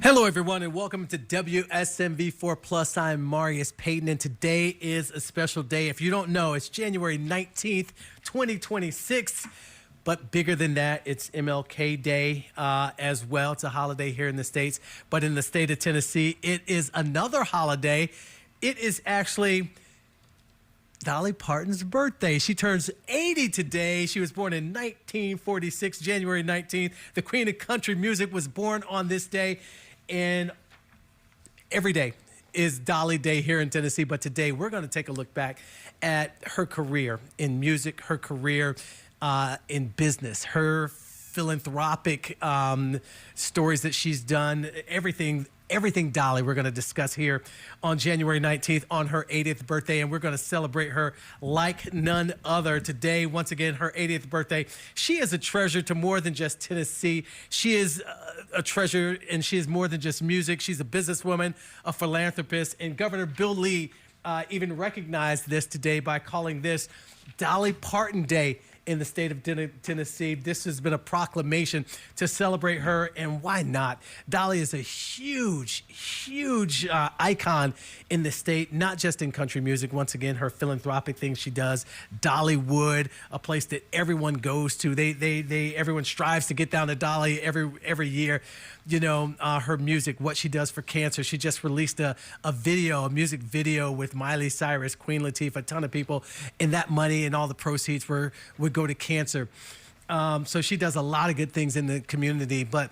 Hello, everyone, and welcome to WSMV 4 Plus. I'm Marius Payton, and today is a special day. If you don't know, it's January 19th, 2026. But bigger than that, it's MLK Day as well. It's a holiday here in the States. But in the state of Tennessee, it is another holiday. It is actually Dolly Parton's birthday. She turns 80 today. She was born in 1946, January 19th. The Queen of Country Music was born on this day. And every day is Dolly Day here in Tennessee. But today we're going to take a look back at her career in music, her career in business, her philanthropic stories that she's done, everything Dolly we're going to discuss here on January 19th on her 80th birthday, and we're going to celebrate her like none other today. Once again, her 80th birthday. She is a treasure to more than just Tennessee. She is a treasure, and she is more than just music. She's a businesswoman, a philanthropist, and Governor Bill Lee even recognized this today by calling this Dolly Parton Day in the state of Tennessee. This has been a proclamation to celebrate her, and why not? Dolly is a huge icon in the state, not just in country music. Once again, her philanthropic things she does, Dollywood, a place that everyone goes to. Everyone strives to get down to Dolly every year. You know, her music, what she does for cancer. She just released a music video with Miley Cyrus, Queen Latifah, a ton of people, and that money and all the proceeds would go to cancer. So she does a lot of good things in the community, but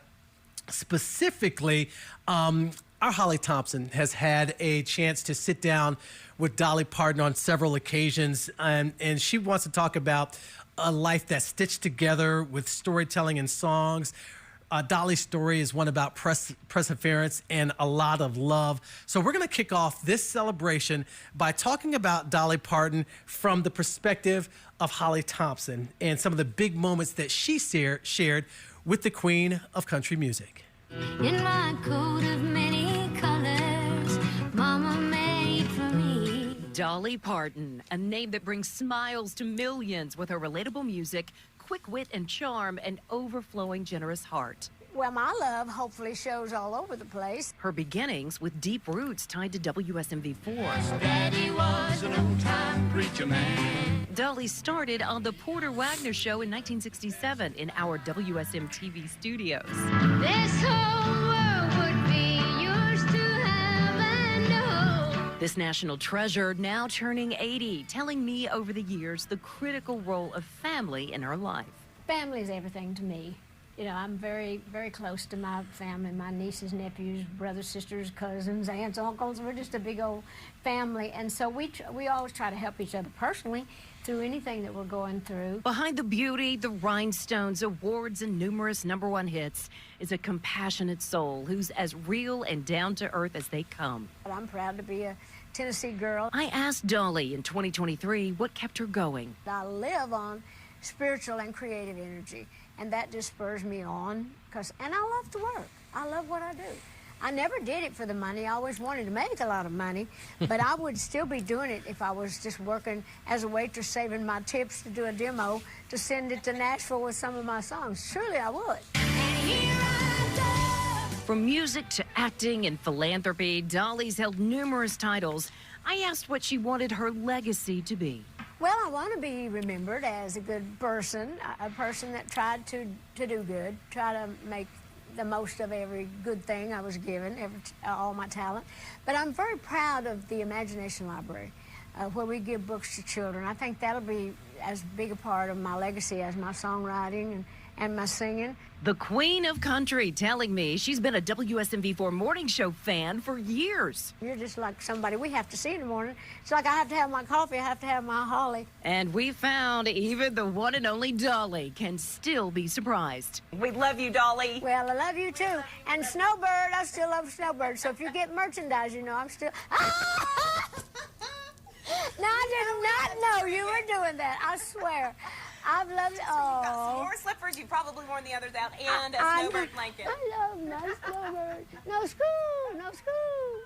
specifically, our Holly Thompson has had a chance to sit down with Dolly Parton on several occasions, and she wants to talk about a life that's stitched together with storytelling and songs. Dolly's story is one about perseverance and a lot of love. So we're going to kick off this celebration by talking about Dolly Parton from the perspective of Holly Thompson and some of the big moments that she shared with the Queen of Country Music. In my coat of many colors, Mama made for me. Dolly Parton, a name that brings smiles to millions with her relatable music, quick wit and charm, and overflowing generous heart. Well, my love hopefully shows all over the place. Her beginnings with deep roots tied to WSMV4. Daddy was an old-time preacher man. Dolly started on the Porter Wagner Show in 1967 in our WSM TV studios. This whole world would be yours to have and hold. This national treasure now turning 80, telling me over the years the critical role of family in her life. Family is everything to me. You know, I'm very, very close to my family, my nieces, nephews, brothers, sisters, cousins, aunts, uncles. We're just a big old family. And so we always try to help each other personally through anything that we're going through. Behind the beauty, the rhinestones, awards, and numerous #1 hits is a compassionate soul who's as real and down to earth as they come. I'm proud to be a Tennessee girl. I asked Dolly in 2023 what kept her going. I live on spiritual and creative energy, and that just spurs me on. And I love to work. I love what I do. I never did it for the money. I always wanted to make a lot of money, but I would still be doing it if I was just working as a waitress, saving my tips to do a demo to send it to Nashville with some of my songs. Surely I would. And here I go. From music to acting and philanthropy, Dolly's held numerous titles. I asked what she wanted her legacy to be. Well, I want to be remembered as a good person, a person that tried to do good, try to make the most of every good thing I was given, all my talent. But I'm very proud of the Imagination Library, where we give books to children. I think that'll be as big a part of my legacy as my songwriting and my singing. The Queen of Country telling me she's been a WSMV4 morning show fan for years. You're just like somebody we have to see in the morning. It's like I have to have my coffee, I have to have my Holly. And we found even the one and only Dolly can still be surprised. We love you, Dolly. Well, I love you too. And Snowbird, I still love Snowbird. So if you get merchandise, you know I'm still... No, I did not know you were doing that. I swear. I've loved it. You've got some Oh, more slippers. You've probably worn the others out, and a snowbird blanket. I love my Snowbird. No school, no school.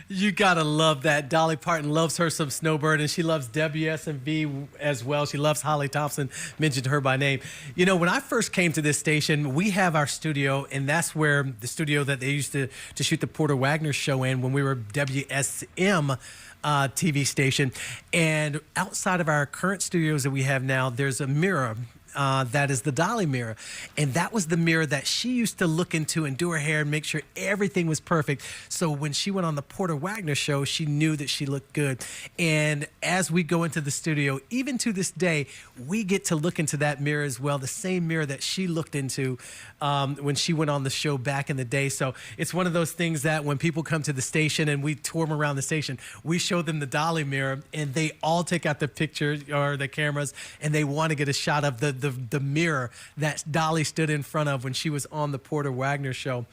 You gotta love that. Dolly Parton loves her some Snowbird, and she loves WSMV as well. She loves Holly Thompson, mentioned her by name. You know, when I first came to this station, we have our studio, and that's where the studio that they used to shoot the Porter Wagner show in when we were WSM TV station. And outside of our current studios that we have now, there's a mirror. That is the Dolly mirror. And that was the mirror that she used to look into and do her hair and make sure everything was perfect. So when she went on the Porter Wagner show, she knew that she looked good. And as we go into the studio, even to this day, we get to look into that mirror as well, the same mirror that she looked into when she went on the show back in the day. So it's one of those things that when people come to the station and we tour them around the station, we show them the Dolly mirror, and they all take out the picture or the cameras, and they want to get a shot of the mirror that Dolly stood in front of when she was on the Porter Wagner show.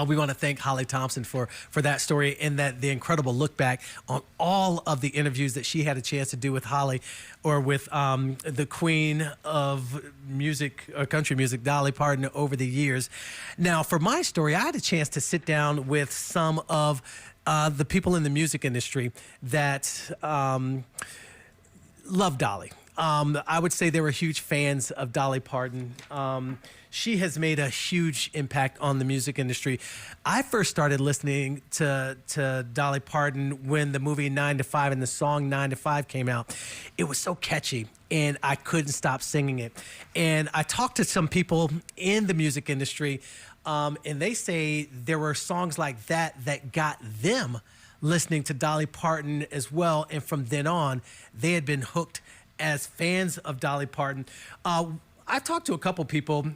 We want to thank Holly Thompson for that story and the incredible look back on all of the interviews that she had a chance to do with Holly, or with the queen of music, country music, Dolly Parton, over the years. Now, for my story, I had a chance to sit down with some of the people in the music industry that love Dolly. I would say they were huge fans of Dolly Parton. She has made a huge impact on the music industry. I first started listening to Dolly Parton when the movie 9 to 5 and the song 9 to 5 came out. It was so catchy, and I couldn't stop singing it. And I talked to some people in the music industry, and they say there were songs like that got them listening to Dolly Parton as well. And from then on, they had been hooked as fans of Dolly Parton. I've talked to a couple people.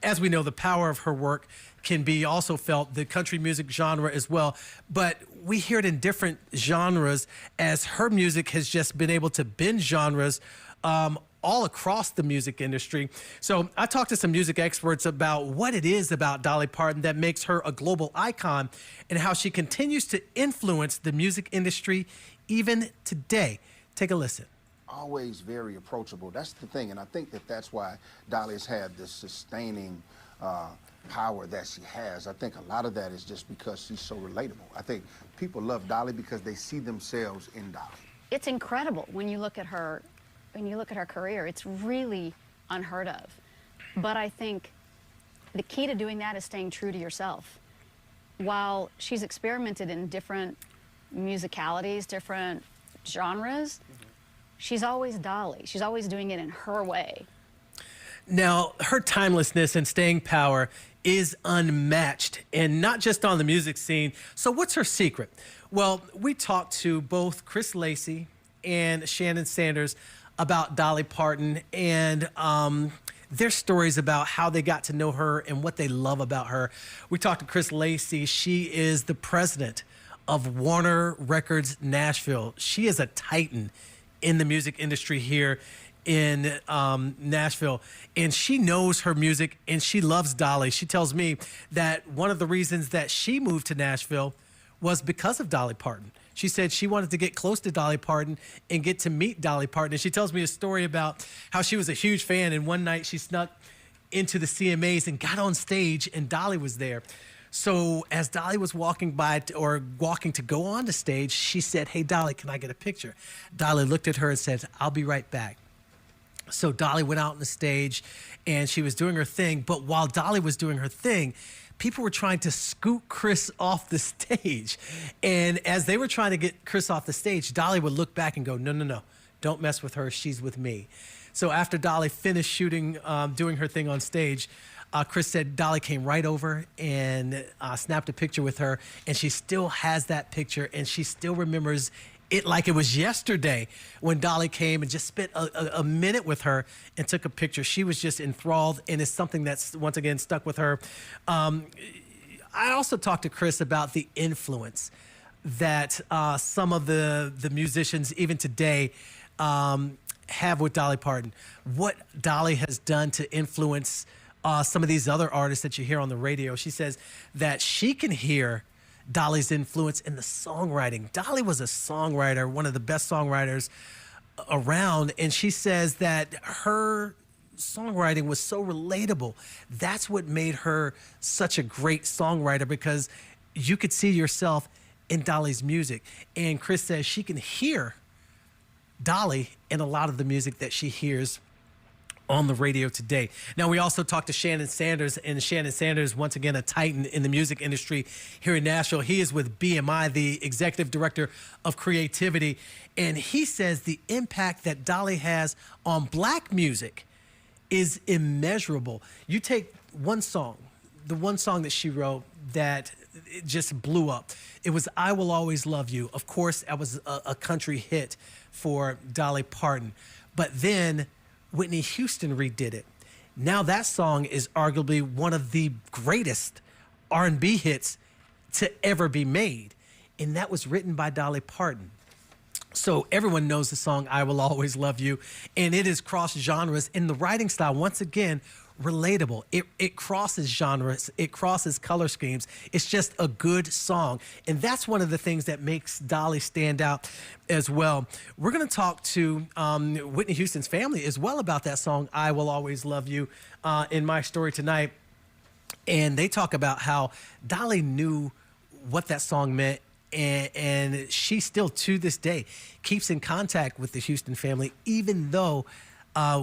As we know, the power of her work can be also felt, the country music genre as well. But we hear it in different genres, as her music has just been able to bend genres all across the music industry. So I talked to some music experts about what it is about Dolly Parton that makes her a global icon, and how she continues to influence the music industry even today. Take a listen. Always very approachable. That's the thing, and I think that's why Dolly's had this sustaining power that she has. I think a lot of that is just because she's so relatable. I think people love Dolly because they see themselves in Dolly. It's incredible when you look at her. When you look at her career, it's really unheard of. But I think the key to doing that is staying true to yourself. While she's experimented in different musicalities, different genres, she's always Dolly. She's always doing it in her way. Now, her timelessness and staying power is unmatched, and not just on the music scene. So what's her secret? Well, we talked to both Chris Lacey and Shannon Sanders about Dolly Parton, and their stories about how they got to know her and what they love about her. We talked to Chris Lacey. She is the president of Warner Records Nashville. She is a titan in the music industry here in Nashville, and she knows her music and she loves Dolly. She tells me that one of the reasons that she moved to Nashville was because of Dolly Parton. She said she wanted to get close to Dolly Parton and get to meet Dolly Parton. And she tells me a story about how she was a huge fan, and one night she snuck into the CMAs and got on stage, and Dolly was there. So as Dolly was walking by or walking to go on the stage, she said, "Hey, Dolly, can I get a picture?" Dolly looked at her and said, "I'll be right back." So Dolly went out on the stage, and she was doing her thing. But while Dolly was doing her thing, people were trying to scoot Chris off the stage. And as they were trying to get Chris off the stage, Dolly would look back and go, "No, no, no, don't mess with her. She's with me." So after Dolly finished shooting, doing her thing on stage, Chris said Dolly came right over and snapped a picture with her. And she still has that picture, and she still remembers it like it was yesterday when Dolly came and just spent a minute with her and took a picture. She was just enthralled, and it's something that's, once again, stuck with her. I also talked to Chris about the influence that some of the musicians, even today, have with Dolly Parton. What Dolly has done to influence some of these other artists that you hear on the radio. She says that she can hear Dolly's influence in the songwriting. Dolly was a songwriter, one of the best songwriters around, and she says that her songwriting was so relatable. That's what made her such a great songwriter, because you could see yourself in Dolly's music. And Chris says she can hear Dolly in a lot of the music that she hears on the radio today. Now, we also talked to Shannon Sanders, and Shannon Sanders, once again, a titan in the music industry here in Nashville. He is with BMI, the executive director of creativity, and he says the impact that Dolly has on black music is immeasurable. You take one song, the one song that she wrote that it just blew up. It was I Will Always Love You. Of course, that was a country hit for Dolly Parton. But then Whitney Houston redid it. Now that song is arguably one of the greatest R&B hits to ever be made. And that was written by Dolly Parton. So everyone knows the song I Will Always Love You. And it is cross genres in the writing style. Once again, relatable. It crosses genres. It crosses color schemes. It's just a good song. And that's one of the things that makes Dolly stand out as well. We're going to talk to Whitney Houston's family as well about that song, I Will Always Love You, in my story tonight. And they talk about how Dolly knew what that song meant. And she still, to this day, keeps in contact with the Houston family, even though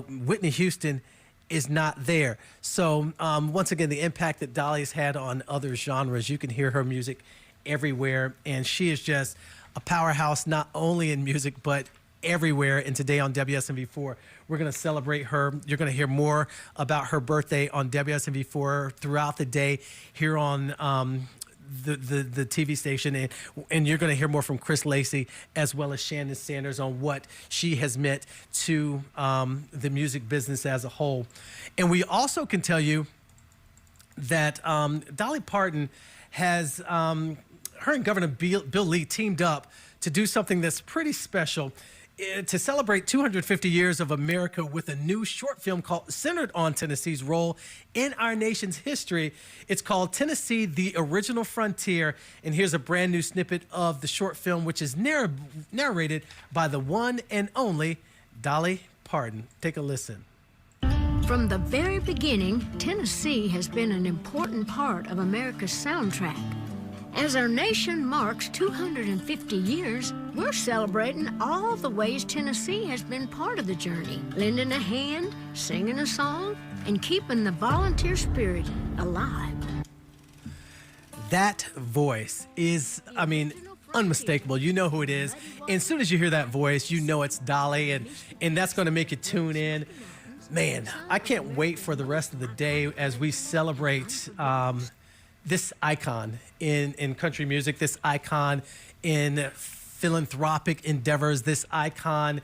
Whitney Houston is not there. So once again, the impact that Dolly's had on other genres, you can hear her music everywhere. And she is just a powerhouse, not only in music, but everywhere. And today on WSMV4, we're going to celebrate her. You're going to hear more about her birthday on WSMV4 throughout the day here on the TV station, and you're going to hear more from Chris Lacey as well as Shannon Sanders on what she has meant to the music business as a whole. And we also can tell you that Dolly Parton has, her and Governor Bill Lee teamed up to do something that's pretty special to celebrate 250 years of America with a new short film centered on Tennessee's role in our nation's history. It's called Tennessee, the Original Frontier. And here's a brand new snippet of the short film, which is narrated by the one and only Dolly Parton. Take a listen. From the very beginning, Tennessee has been an important part of America's soundtrack. As our nation marks 250 years, we're celebrating all the ways Tennessee has been part of the journey, lending a hand, singing a song, and keeping the volunteer spirit alive. That voice is, I mean, unmistakable. You know who it is. And as soon as you hear that voice, you know it's Dolly, and that's going to make you tune in. Man, I can't wait for the rest of the day as we celebrate this icon in country music, this icon in philanthropic endeavors, this icon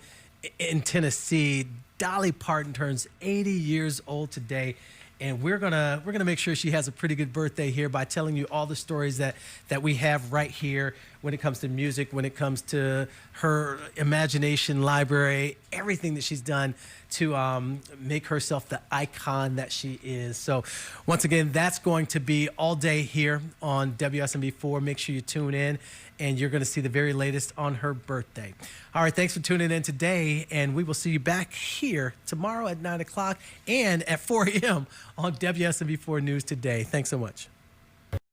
in Tennessee. Dolly Parton turns 80 years old today, and we're gonna make sure she has a pretty good birthday here by telling you all the stories that we have right here when it comes to music, when it comes to her imagination library, everything that she's done to make herself the icon that she is. So once again, that's going to be all day here on WSMV4. Make sure you tune in, and you're going to see the very latest on her birthday. All right, thanks for tuning in today, and we will see you back here tomorrow at 9 o'clock and at 4 a.m. on WSMV4 News Today. Thanks so much.